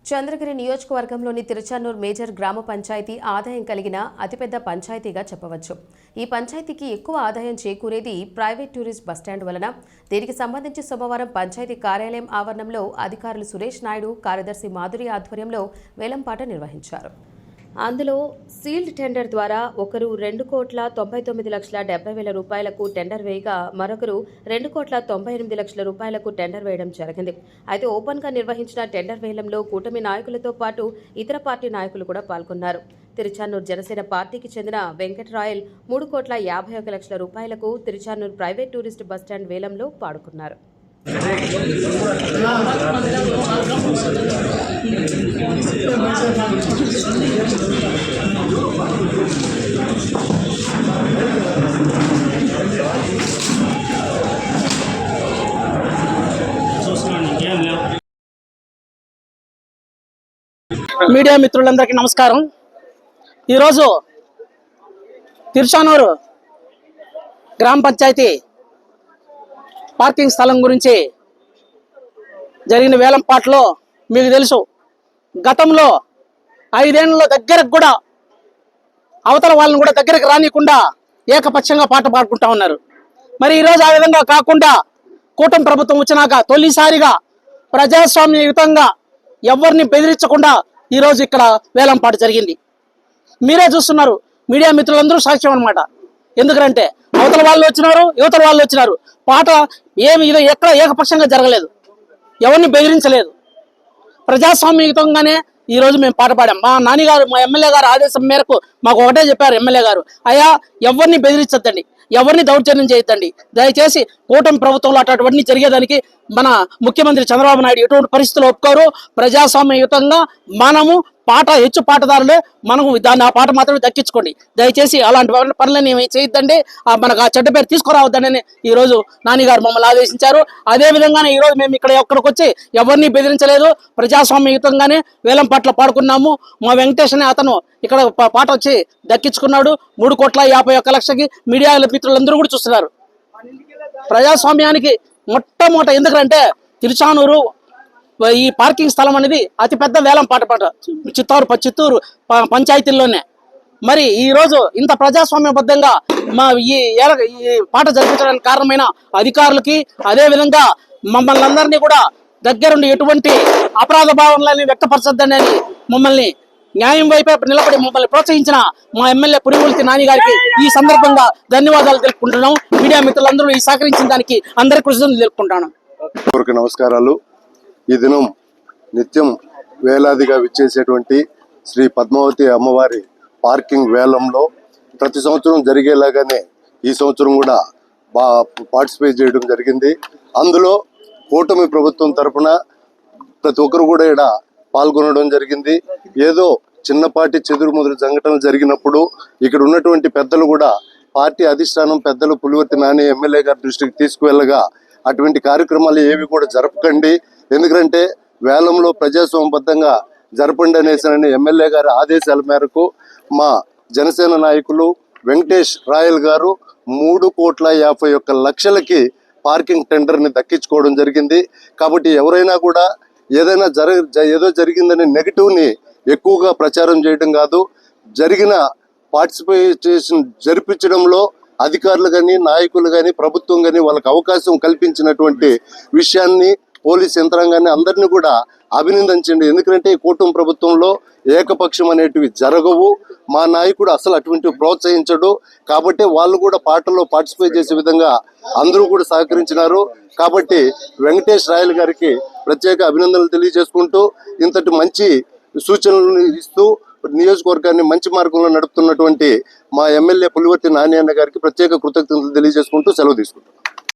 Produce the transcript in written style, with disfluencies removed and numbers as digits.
చంద్రగిరి నియోజకవర్గంలోని తిరుచానూర్ మేజర్ గ్రామ పంచాయతీ ఆదాయం కలిగిన అతిపెద్ద పంచాయతీగా చెప్పవచ్చు. ఈ పంచాయతీకి ఎక్కువ ఆదాయం చేకూరేది ప్రైవేట్ టూరిస్ట్ బస్టాండ్ వలన. దీనికి సంబంధించి సోమవారం పంచాయతీ కార్యాలయం ఆవరణంలో అధికారులు సురేష్ నాయుడు, కార్యదర్శి మాధురి ఆధ్వర్యంలో వేలంపాట నిర్వహించారు. అందులో సీల్డ్ టెండర్ ద్వారా ఒకరు 2,99,70,000 రూపాయలకు టెండర్ వేయగా మరొకరు 2,98,00,000 రూపాయలకు టెండర్ వేయడం జరిగింది. అయితే ఓపెన్గా నిర్వహించిన టెండర్ వేలంలో కూటమి నాయకులతో పాటు ఇతర పార్టీ నాయకులు కూడా పాల్గొన్నారు. తిరుచానూర్ జనసేన పార్టీకి చెందిన వెంకటరాయల్ 3,51,00,000 రూపాయలకు తిరుచానూర్ ప్రైవేట్ టూరిస్ట్ బస్టాండ్ వేలంలో పాడుకున్నారు. మీడియా మిత్రులందరికీ నమస్కారం. ఈరోజు తిరుచానూరు గ్రామ పంచాయతీ పార్కింగ్ స్థలం గురించి జరిగిన వేలంపాట్లో మీకు తెలుసు, గతంలో 5 ఏళ్లలో దగ్గరకు కూడా అవతల వాళ్ళని కూడా దగ్గరకు రానియకుండా ఏకపక్షంగా పాట పాడుకుంటా ఉన్నారు. మరి ఈరోజు ఆ విధంగా కాకుండా కూటమి ప్రభుత్వం వచ్చినాక తొలిసారిగా ప్రజాస్వామ్యయుతంగా ఎవరిని బెదిరించకుండా ఈరోజు ఇక్కడ వేలంపాట జరిగింది. మీరే చూస్తున్నారు, మీడియా మిత్రులందరూ సాక్ష్యం అనమాట. ఎందుకంటే అవతల వాళ్ళు వచ్చినారు, యువతల వాళ్ళు వచ్చినారు. పాట ఏమి ఇది ఎక్కడ ఏకపక్షంగా జరగలేదు, ఎవరిని బెదిరించలేదు. ప్రజాస్వామ్యయుతంగానే ఈరోజు మేము పాట పాడాం. మా నాన్నగారు, మా ఎమ్మెల్యే గారు ఆదేశం మేరకు మాకు ఒకటే చెప్పారు. ఎమ్మెల్యే గారు, అయ్యా ఎవరిని బెదిరించద్దండి, ఎవరిని దౌర్జన్యం చేయొద్దండి, దయచేసి కూటమి ప్రభుత్వంలో అటువంటివన్నీ జరిగేదానికి మన ముఖ్యమంత్రి చంద్రబాబు నాయుడు ఎటువంటి పరిస్థితులు ఒప్పుకోరు. ప్రజాస్వామ్యయుతంగా మనము పాట హెచ్చు పాటదారులే, మనము దాన్ని ఆ పాట మాత్రమే దక్కించుకోండి. దయచేసి అలాంటి పనులని ఏమి చేయొద్దండి, మనకు ఆ చెడ్డ పేరు తీసుకురావద్దని ఈరోజు నాన్నగారు మమ్మల్ని ఆదేశించారు. అదేవిధంగానే ఈరోజు మేము ఇక్కడికి వచ్చి ఎవరిని బెదిరించలేదు, ప్రజాస్వామ్యయుతంగానే వేలం పాటలు పాడుకున్నాము. మా వెంకటేష్ అనే అతను ఇక్కడ పాట వచ్చి దక్కించుకున్నాడు 3,51,00,000కి. మీడియా మిత్రులందరూ కూడా చూస్తున్నారు. ప్రజాస్వామ్యానికి మొట్టమొదట ఎందుకంటే తిరుచానూరు ఈ పార్కింగ్ స్థలం అనేది అతిపెద్ద వేలం పాట చిత్తూరు పంచాయతీల్లోనే. మరి ఈరోజు ఇంత ప్రజాస్వామ్యబద్ధంగా ఈ పాట జరిపించడానికి కారణమైన అధికారులకి, అదేవిధంగా మమ్మల్ని అందరినీ కూడా దగ్గరుండి ఎటువంటి అపరాధ భావనలని వ్యక్తపరచద్దని మమ్మల్ని న్యాయం వైపే నిలబడి మమ్మల్ని ప్రోత్సహించిన మా ఎమ్మెల్యే పురివుల్తి నాని గారికి ఈ సందర్భంగా ధన్యవాదాలు తెలుపుకుంటున్నాం. మీడియా మిత్రులందరూ ఈ సహకరించిన దానికి అందరి కృతజ్ఞతలు తెలుపుకుంటాను. నమస్కారాలు. ఈ దినం నిత్యం వేలాదిగా విచ్చేసేటువంటి శ్రీ పద్మావతి అమ్మవారి పార్కింగ్ వేలంలో ప్రతి సంవత్సరం జరిగేలాగానే ఈ సంవత్సరం కూడా పార్టిసిపేట్ చేయడం జరిగింది. అందులో కూటమి ప్రభుత్వం తరఫున ప్రతి ఒక్కరు కూడా ఇక్కడ పాల్గొనడం జరిగింది. ఏదో చిన్నపాటి చెదురుముదురు సంఘటనలు జరిగినప్పుడు ఇక్కడ ఉన్నటువంటి పెద్దలు కూడా పార్టీ అధిష్టానం పెద్దలు పులివర్తి నాని ఎమ్మెల్యే గారి దృష్టికి తీసుకువెళ్ళగా అటువంటి కార్యక్రమాలు ఏవి కూడా జరపకండి, ఎందుకంటే వేలంలో ప్రజాస్వామ్యబద్ధంగా జరపండి అనేసి ఎమ్మెల్యే గారి ఆదేశాల మేరకు మా జనసేన నాయకులు వెంకటేష్ రాయల్ గారు 3,51,00,000కి పార్కింగ్ టెండర్ని దక్కించుకోవడం జరిగింది. కాబట్టి ఎవరైనా కూడా ఏదైనా ఏదో జరిగిందనే నెగిటివ్ని ఎక్కువగా ప్రచారం చేయడం కాదు, జరిగిన పార్టిసిపేషన్ జరిపించడంలో అధికారులు కానీ, నాయకులు కానీ, ప్రభుత్వం కానీ వాళ్ళకి అవకాశం కల్పించినటువంటి విషయాన్ని పోలీస్ యంత్రాంగాన్ని అందరినీ కూడా అభినందించండి. ఎందుకంటే ఈ కూటమి ప్రభుత్వంలో ఏకపక్షం అనేటివి జరగవు. మా నాయకుడు అసలు అటువంటివి ప్రోత్సహించడు. కాబట్టి వాళ్ళు కూడా పాటల్లో పార్టిసిపేట్ చేసే విధంగా అందరూ కూడా సహకరించినారు. కాబట్టి వెంకటేష్ రాయల్ గారికి ప్రత్యేక అభినందనలు తెలియజేసుకుంటూ ఇంతటి మంచి సూచనలు ఇస్తూ నియోజకవర్గాన్ని మంచి మార్గంలో నడుపుతున్నటువంటి మా ఎమ్మెల్యే పులివర్తి నాని అన్న గారికి ప్రత్యేక కృతజ్ఞతలు తెలియజేసుకుంటూ సెలవు తీసుకుంటాం.